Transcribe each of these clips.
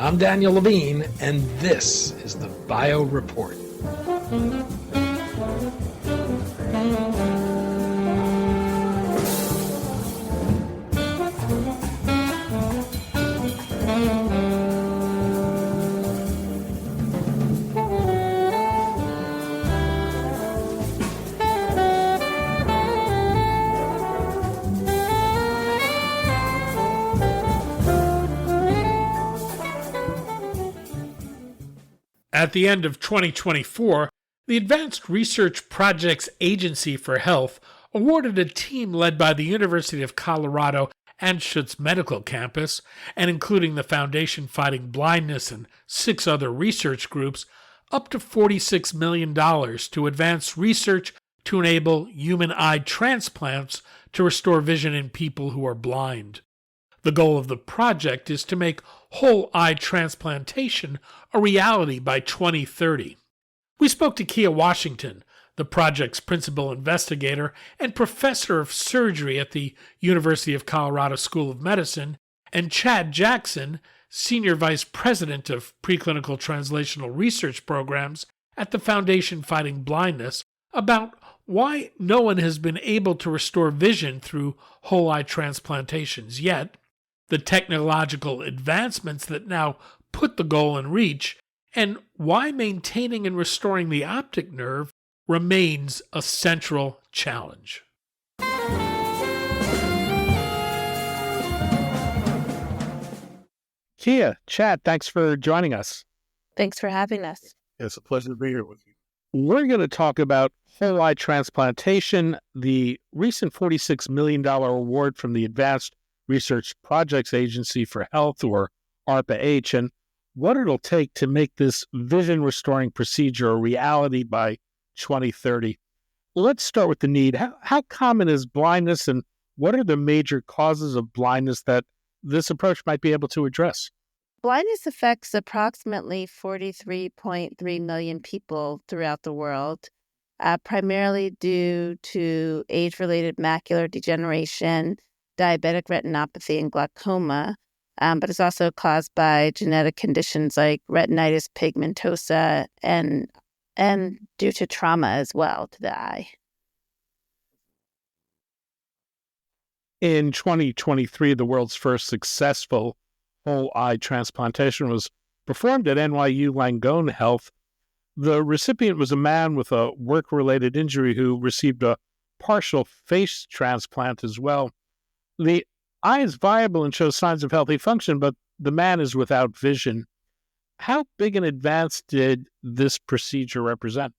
I'm Daniel Levine, and this is the Bio Report. At the end of 2024, the Advanced Research Projects Agency for Health awarded a team led by the University of Colorado Anschutz Medical Campus, and including the Foundation Fighting Blindness and 6 other research groups, up to $46 million to advance research to enable human eye transplants to restore vision in people who are blind. The goal of the project is to make whole eye transplantation a reality by 2030. We spoke to Kia Washington, the project's principal investigator and professor of surgery at the University of Colorado School of Medicine, and Chad Jackson, senior vice president of preclinical translational research programs at the Foundation Fighting Blindness, about why no one has been able to restore vision through whole eye transplantations yet, the technological advancements that now put the goal in reach, and why maintaining and restoring the optic nerve remains a central challenge. Kia, Chad, thanks for joining us. Thanks for having us. It's a pleasure to be here with you. We're going to talk about whole eye transplantation, the recent $46 million award from the Advanced Research Projects Agency for Health, or ARPA-H, and what it'll take to make this vision-restoring procedure a reality by 2030. Let's start with the need. How common is blindness, and what are the major causes of blindness that this approach might be able to address? Blindness affects approximately 43.3 million people throughout the world, primarily due to age-related macular degeneration, diabetic retinopathy, and glaucoma, but it's also caused by genetic conditions like retinitis pigmentosa and due to trauma as well to the eye. In 2023, the world's first successful whole eye transplantation was performed at NYU Langone Health. The recipient was a man with a work-related injury who received a partial face transplant as well. The eye is viable and shows signs of healthy function, but the man is without vision. How big an advance did this procedure represent?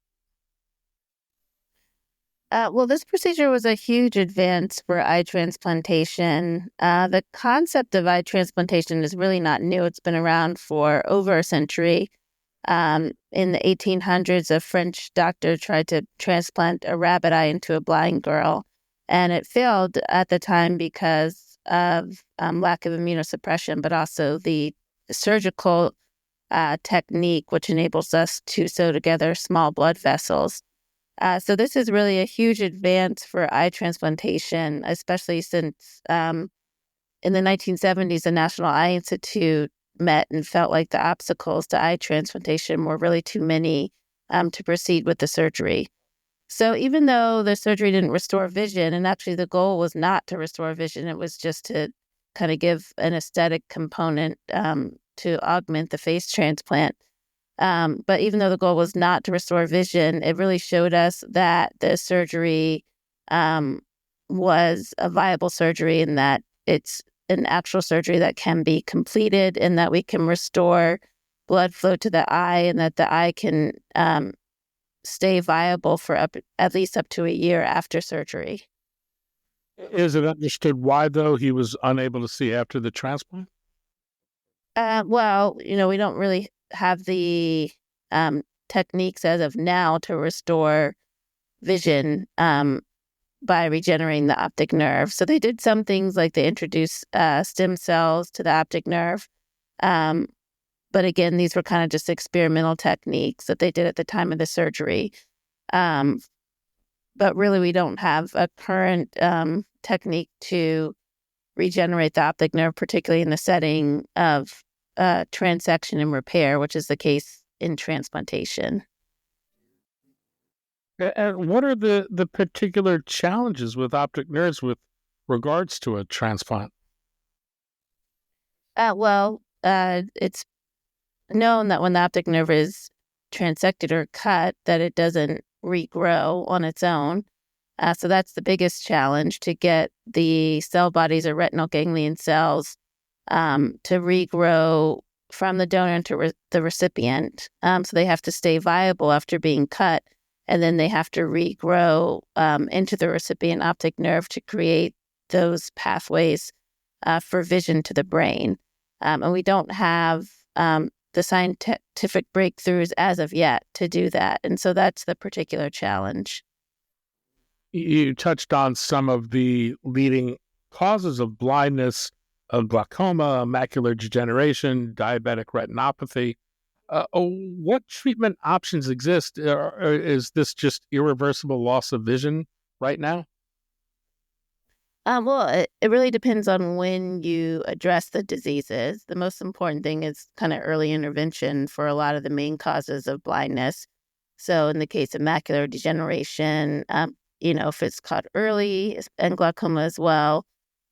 Well, this procedure was a huge advance for eye transplantation. The concept of eye transplantation is really not new. It's been around for over a century. In the 1800s, a French doctor tried to transplant a rabbit eye into a blind girl, and it failed at the time because of lack of immunosuppression, but also the surgical technique, which enables us to sew together small blood vessels. So this is really a huge advance for eye transplantation, especially since in the 1970s, the National Eye Institute met and felt like the obstacles to eye transplantation were really too many to proceed with the surgery. So even though the surgery didn't restore vision, and actually the goal was not to restore vision, it was just to kind of give an aesthetic component to augment the face transplant. But even though the goal was not to restore vision, it really showed us that the surgery was a viable surgery and that it's an actual surgery that can be completed and that we can restore blood flow to the eye and that the eye can stay viable for at least up to a year after surgery. Is it understood why, though, he was unable to see after the transplant? Well, we don't really have the techniques as of now to restore vision by regenerating the optic nerve. So they did some things like they introduced stem cells to the optic nerve. But again, these were kind of just experimental techniques that they did at the time of the surgery. But really, we don't have a current technique to regenerate the optic nerve, particularly in the setting of transection and repair, which is the case in transplantation. And what are the particular challenges with optic nerves with regards to a transplant? It's known that when the optic nerve is transected or cut, that it doesn't regrow on its own. So that's the biggest challenge, to get the cell bodies or retinal ganglion cells to regrow from the donor to the recipient. So they have to stay viable after being cut, and then they have to regrow into the recipient optic nerve to create those pathways for vision to the brain. And we don't have the scientific breakthroughs as of yet to do that. And so that's the particular challenge. You touched on some of the leading causes of blindness, of glaucoma, macular degeneration, diabetic retinopathy. What treatment options exist? Or is this just irreversible loss of vision right now? It really depends on when you address the diseases. The most important thing is kind of early intervention for a lot of the main causes of blindness. So in the case of macular degeneration, if it's caught early, and glaucoma as well,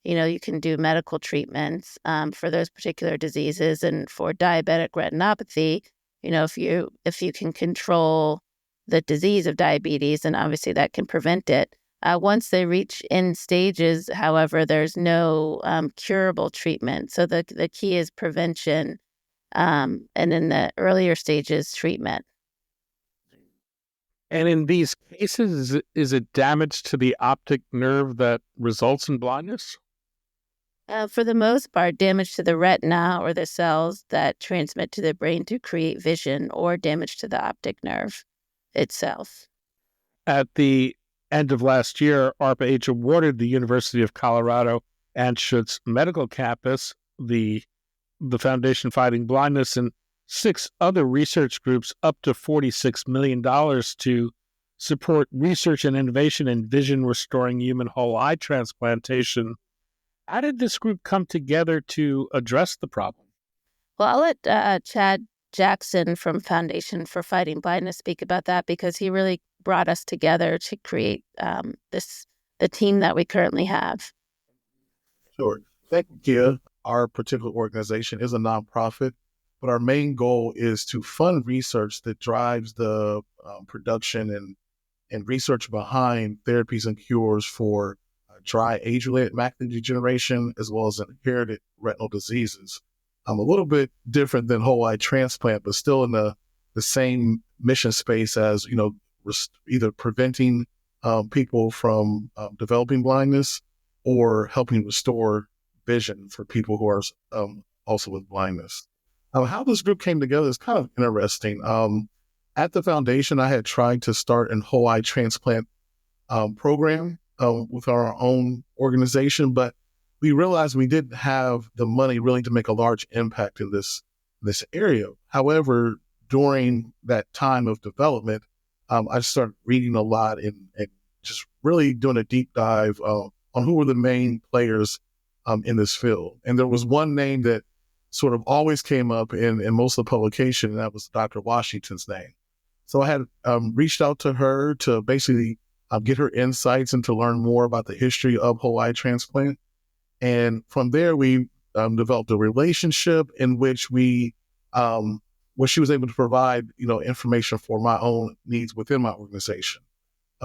you can do medical treatments for those particular diseases. And for diabetic retinopathy, if you can control the disease of diabetes, then obviously that can prevent it. Once they reach end stages, however, there's no curable treatment. So the key is prevention, and in the earlier stages, treatment. And in these cases, is it damage to the optic nerve that results in blindness? For the most part, damage to the retina or the cells that transmit to the brain to create vision, or damage to the optic nerve itself. At the end of last year, ARPA-H awarded the University of Colorado Anschutz Medical Campus, the Foundation Fighting Blindness, and 6 other research groups up to $46 million to support research and innovation in vision-restoring human whole eye transplantation. How did this group come together to address the problem? Well, I'll let Chad Jackson from Foundation for Fighting Blindness speak about that, because he really brought us together to create the team that we currently have. Sure. Thank you, Kia. Our particular organization is a nonprofit, but our main goal is to fund research that drives the production and research behind therapies and cures for dry age-related macular degeneration, as well as inherited retinal diseases. A little bit different than whole eye transplant, but still in the same mission space as, either preventing people from developing blindness or helping restore vision for people who are also with blindness. How this group came together is kind of interesting. At the foundation, I had tried to start an whole eye transplant program with our own organization, but we realized we didn't have the money really to make a large impact in this area. However, during that time of development, I started reading a lot and just really doing a deep dive on who were the main players in this field. And there was one name that sort of always came up in most of the publication, and that was Dr. Washington's name. So I had reached out to her to basically get her insights and to learn more about the history of whole eye transplant. And from there, we developed a relationship in which where she was able to provide, information for my own needs within my organization.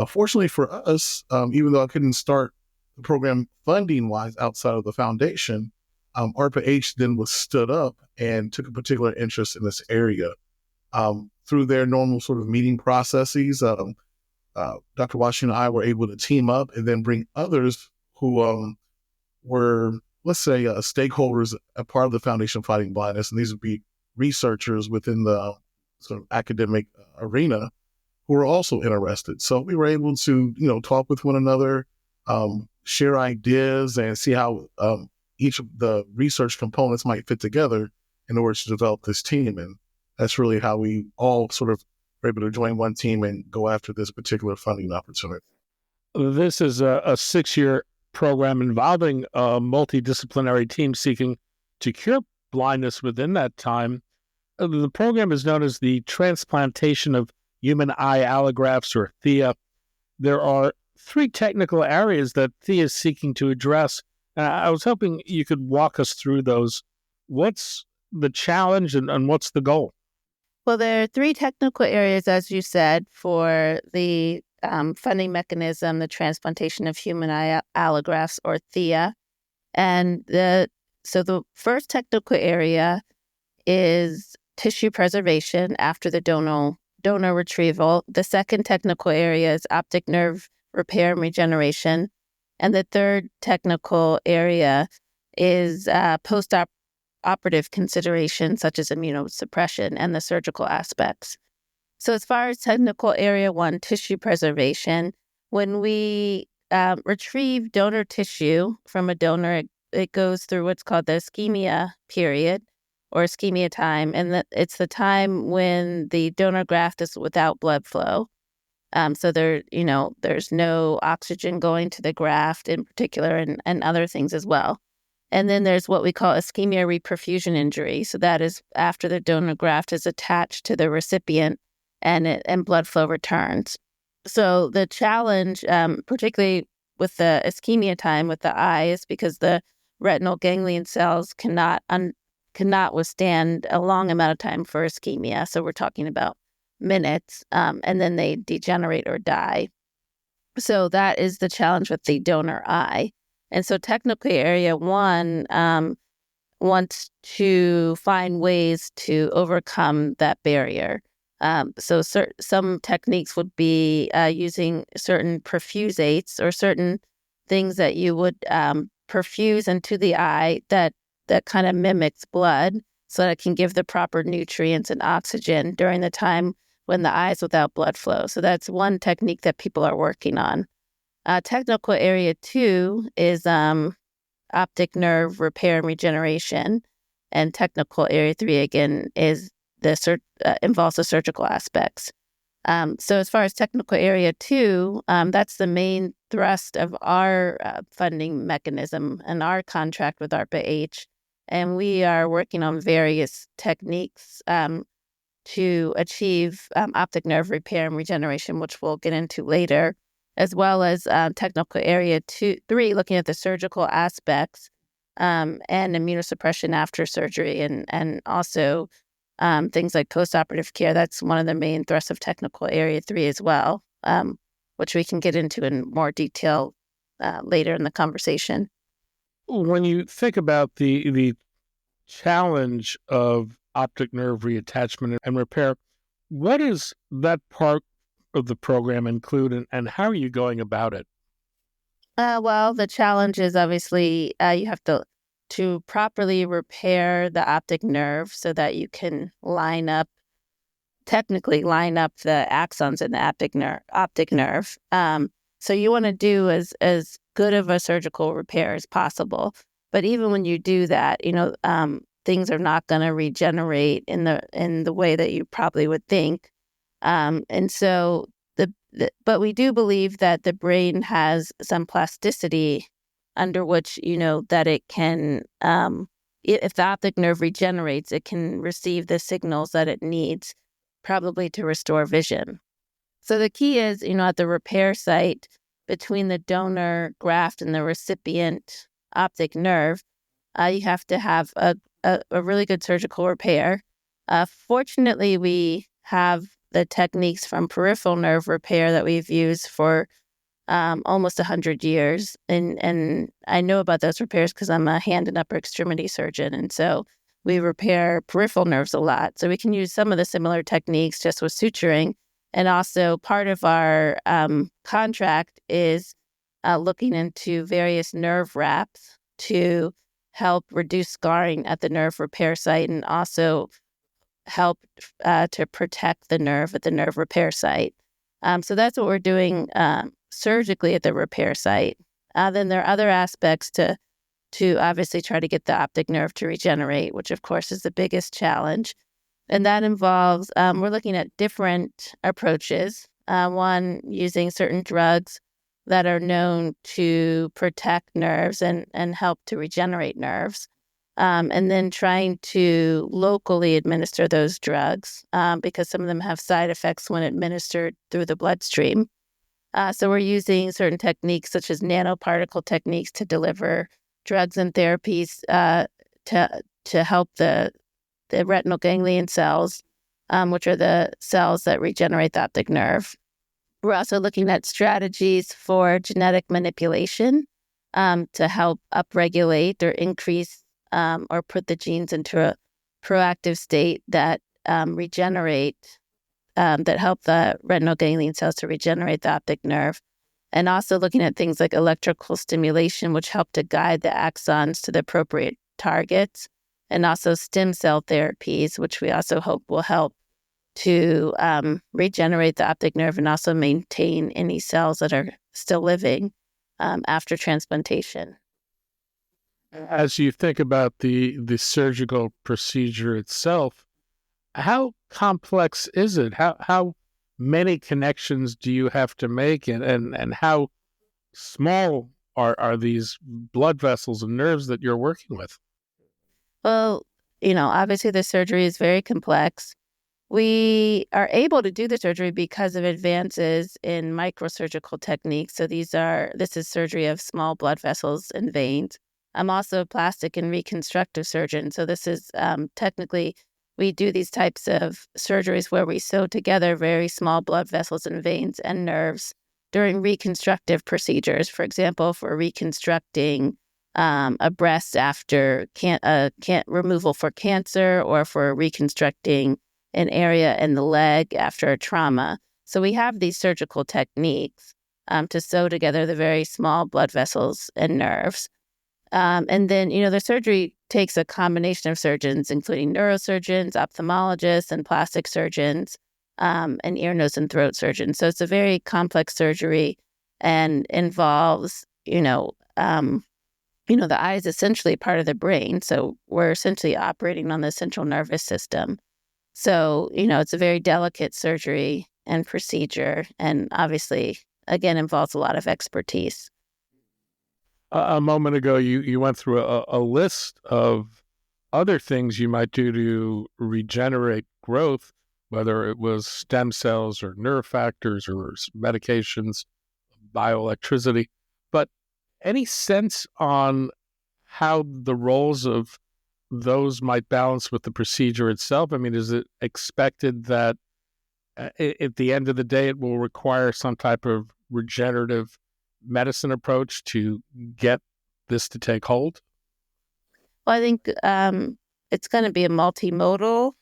Fortunately for us, even though I couldn't start the program funding-wise outside of the foundation, ARPA-H then was stood up and took a particular interest in this area. Through their normal sort of meeting processes, Dr. Washington and I were able to team up and then bring others who were, let's say, stakeholders, a part of the Foundation Fighting Blindness, and these would be researchers within the sort of academic arena who were also interested. So we were able to, talk with one another, share ideas, and see how each of the research components might fit together in order to develop this team. And that's really how we all sort of were able to join one team and go after this particular funding opportunity. This is a 6-year program involving a multidisciplinary team seeking to cure blindness within that time. The program is known as the Transplantation of Human Eye Allografts, or THEA. There are 3 technical areas that THEA is seeking to address. I was hoping you could walk us through those. What's the challenge and what's the goal? Well, there are 3 technical areas, as you said, for the funding mechanism, the transplantation of human eye allografts, or THEA. And so the first technical area is tissue preservation after the donor retrieval. The second technical area is optic nerve repair and regeneration. And the third technical area is post-operative considerations such as immunosuppression and the surgical aspects. So as far as technical area 1, tissue preservation, when we retrieve donor tissue from a donor, it goes through what's called the ischemia period or ischemia time, and it's the time when the donor graft is without blood flow. So there's no oxygen going to the graft in particular, and other things as well. And then there's what we call ischemia reperfusion injury. So that is after the donor graft is attached to the recipient and blood flow returns. So the challenge, particularly with the ischemia time with the eye, is because the retinal ganglion cells cannot withstand a long amount of time for ischemia. So we're talking about minutes, and then they degenerate or die. So that is the challenge with the donor eye. And so technically area 1 wants to find ways to overcome that barrier. So some techniques would be using certain perfusates or certain things that you would perfuse into the eye that kind of mimics blood so that it can give the proper nutrients and oxygen during the time when the eye is without blood flow. So that's one technique that people are working on. Technical area 2 is optic nerve repair and regeneration. And technical area 3, again, is involves the surgical aspects. So as far as technical area 2, that's the main thrust of our funding mechanism and our contract with ARPA-H. And we are working on various techniques to achieve optic nerve repair and regeneration, which we'll get into later, as well as technical area 3, looking at the surgical aspects and immunosuppression after surgery, and also things like postoperative care. That's one of the main thrusts of technical area 3 as well, which we can get into in more detail later in the conversation. When you think about the challenge of optic nerve reattachment and repair, what does that part of the program include, and how are you going about it? Well, the challenge is obviously you have to properly repair the optic nerve so that you can technically line up the axons in the optic nerve. So you want to do as good of a surgical repair as possible. But even when you do that, things are not going to regenerate in the way that you probably would think. And so but we do believe that the brain has some plasticity under which, that it can, if the optic nerve regenerates, it can receive the signals that it needs, probably to restore vision. So the key is, at the repair site between the donor graft and the recipient optic nerve, you have to have a really good surgical repair. Fortunately, we have the techniques from peripheral nerve repair that we've used for almost 100 years. And I know about those repairs because I'm a hand and upper extremity surgeon. And so we repair peripheral nerves a lot. So we can use some of the similar techniques just with suturing. And also part of our contract is looking into various nerve wraps to help reduce scarring at the nerve repair site and also help to protect the nerve at the nerve repair site. So that's what we're doing surgically at the repair site. Then there are other aspects to obviously try to get the optic nerve to regenerate, which of course is the biggest challenge. And that involves, we're looking at different approaches. One, using certain drugs that are known to protect nerves and help to regenerate nerves. and then trying to locally administer those drugs because some of them have side effects when administered through the bloodstream. So we're using certain techniques such as nanoparticle techniques to deliver drugs and therapies to help the retinal ganglion cells, which are the cells that regenerate the optic nerve. We're also looking at strategies for genetic manipulation to help upregulate or increase or put the genes into a proactive state that regenerate, that help the retinal ganglion cells to regenerate the optic nerve. And also looking at things like electrical stimulation, which help to guide the axons to the appropriate targets. And also stem cell therapies, which we also hope will help to regenerate the optic nerve and also maintain any cells that are still living after transplantation. As you think about the surgical procedure itself, how complex is it? How many connections do you have to make, and how small are these blood vessels and nerves that you're working with? Well, obviously the surgery is very complex. We are able to do the surgery because of advances in microsurgical techniques. So this is surgery of small blood vessels and veins. I'm also a plastic and reconstructive surgeon. So this is technically, we do these types of surgeries where we sew together very small blood vessels and veins and nerves during reconstructive procedures. For example, for reconstructing a breast after removal for cancer, or for reconstructing an area in the leg after a trauma. So we have these surgical techniques to sew together the very small blood vessels and nerves. And then, the surgery takes a combination of surgeons, including neurosurgeons, ophthalmologists, and plastic surgeons, and ear, nose, and throat surgeons. So it's a very complex surgery and involves, the eye is essentially part of the brain. So we're essentially operating on the central nervous system. So, it's a very delicate surgery and procedure, and obviously, again, involves a lot of expertise. A moment ago, you went through a list of other things you might do to regenerate growth, whether it was stem cells or nerve factors or medications, bioelectricity. But any sense on how the roles of those might balance with the procedure itself? I mean, is it expected that at the end of the day, it will require some type of regenerative medicine approach to get this to take hold? Well, I think it's going to be a multimodal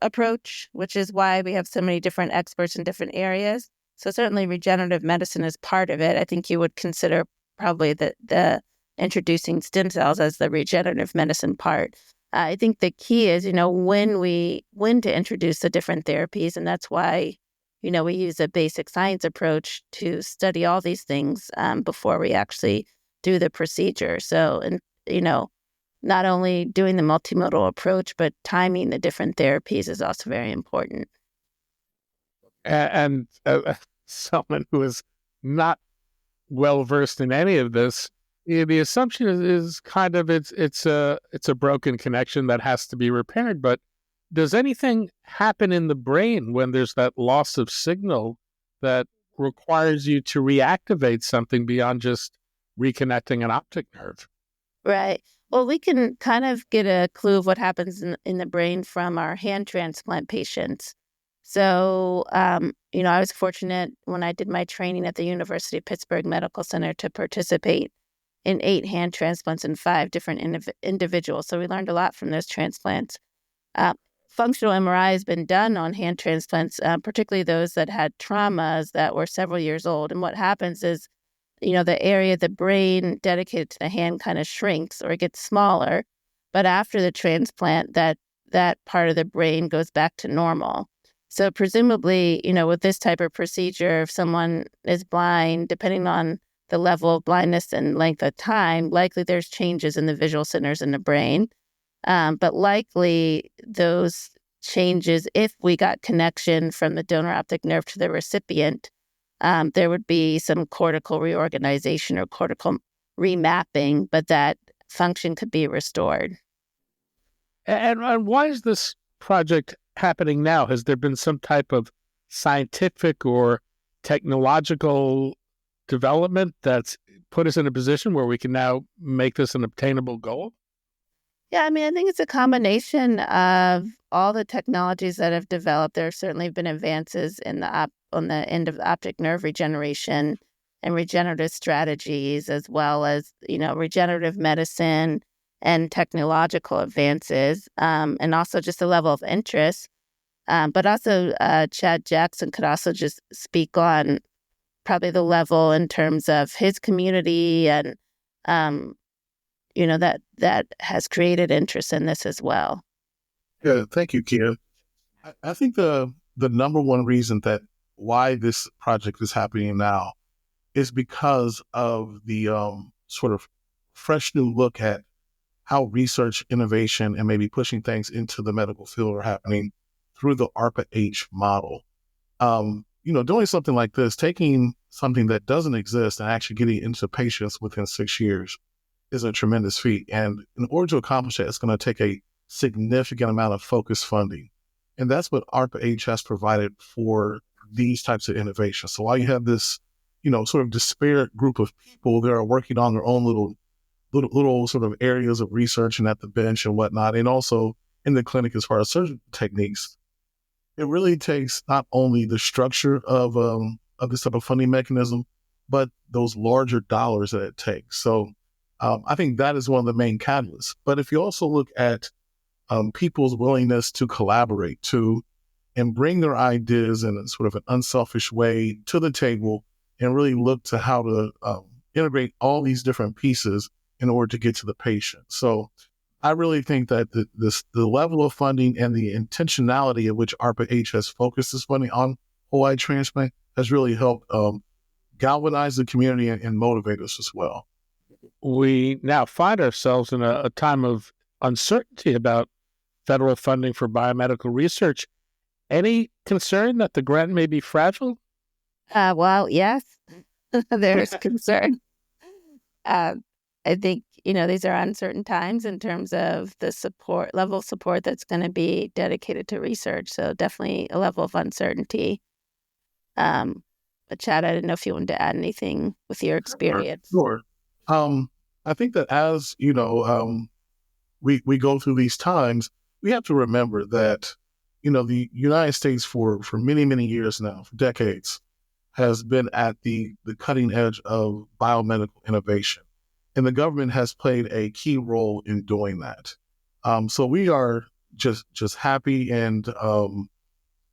approach, which is why we have so many different experts in different areas. So certainly regenerative medicine is part of it. I think you would consider probably the introducing stem cells as the regenerative medicine part. I think the key is, when to introduce the different therapies. And that's why, we use a basic science approach to study all these things before we actually do the procedure. So, not only doing the multimodal approach, but timing the different therapies is also very important. And someone who is not well versed in any of this, the assumption is kind of it's a broken connection that has to be repaired. But does anything happen in the brain when there's that loss of signal that requires you to reactivate something beyond just reconnecting an optic nerve? Right. Well, we can kind of get a clue of what happens in the brain from our hand transplant patients. So, I was fortunate when I did my training at the University of Pittsburgh Medical Center to participate in 8 hand transplants in 5 different individuals. So we learned a lot from those transplants. Functional MRI has been done on hand transplants, particularly those that had traumas that were several years old. And what happens is, the area of the brain dedicated to the hand kind of shrinks or it gets smaller. But after the transplant, that part of the brain goes back to normal. So presumably, with this type of procedure, if someone is blind, depending on the level of blindness and length of time, likely there's changes in the visual centers in the brain. But likely those changes, if we got connection from the donor optic nerve to the recipient, there would be some cortical reorganization or cortical remapping, but that function could be restored. And why is this project happening now? Has there been some type of scientific or technological development that's put us in a position where we can now make this an obtainable goal? Yeah, I mean, I think it's a combination of all the technologies that have developed. There have certainly been advances in on the end of the optic nerve regeneration and regenerative strategies, as well as, regenerative medicine and technological advances, and also just a level of interest. But also, Chad Jackson could also just speak on probably the level in terms of his community and, that has created interest in this as well. Yeah, thank you, Kia. I think the number one reason that why this project is happening now is because of the sort of fresh new look at how research, innovation, and maybe pushing things into the medical field are happening through the ARPA-H model. Doing something like this, taking something that doesn't exist and actually getting into patients within 6 years is a tremendous feat. And in order to accomplish that, it's going to take a significant amount of focused funding. And that's what ARPA-H has provided for these types of innovations. So while you have this, sort of disparate group of people that are working on their own little sort of areas of research and at the bench and whatnot, and also in the clinic as far as surgical techniques, it really takes not only the structure of this type of funding mechanism, but those larger dollars that it takes. So I think that is one of the main catalysts. But if you also look at people's willingness to collaborate and bring their ideas in a sort of an unselfish way to the table and really look to how to integrate all these different pieces in order to get to the patient. So I really think that the level of funding and the intentionality at which ARPA-H has focused this funding on whole eye transplant has really helped galvanize the community and motivate us as well. We now find ourselves in a time of uncertainty about federal funding for biomedical research. Any concern that the grant may be fragile? Well, yes, there's concern. I think, these are uncertain times in terms of the level of support that's going to be dedicated to research. So definitely a level of uncertainty. But Chad, I didn't know if you wanted to add anything with your experience. Sure. I think that as, we go through these times, we have to remember that, the United States for many, many years now, for decades, has been at the cutting edge of biomedical innovation. And the government has played a key role in doing that. So we are just happy and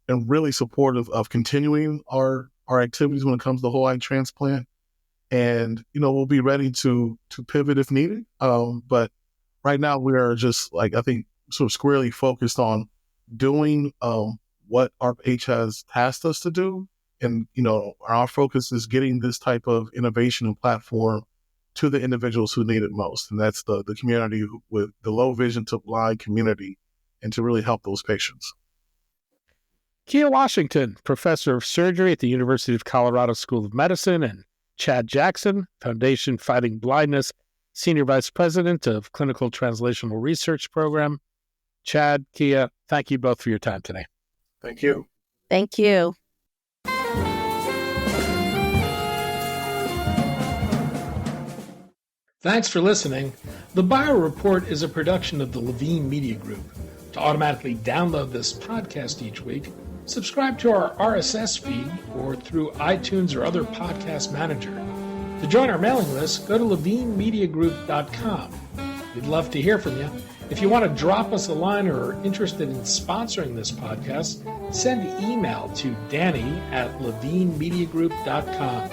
really supportive of continuing our activities when it comes to whole eye transplant. And, we'll be ready to pivot if needed. But right now we are just I think sort of squarely focused on doing what ARPA-H has tasked us to do. And, our focus is getting this type of innovation and platform to the individuals who need it most. And that's the community with the low vision to blind community, and to really help those patients. Kia Washington, professor of surgery at the University of Colorado School of Medicine, and Chad Jackson, Foundation Fighting Blindness, Senior Vice President of Clinical Translational Research Program. Chad, Kia, thank you both for your time today. Thank you. Thank you. Thanks for listening. The Bio Report is a production of the Levine Media Group. To automatically download this podcast each week, subscribe to our RSS feed or through iTunes or other podcast manager. To join our mailing list, go to levinemediagroup.com. We'd love to hear from you. If you want to drop us a line or are interested in sponsoring this podcast, send an email to danny@levinemediagroup.com.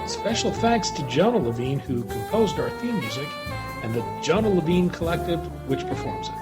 Special thanks to Jonah Levine, who composed our theme music, and the Jonah Levine Collective, which performs it.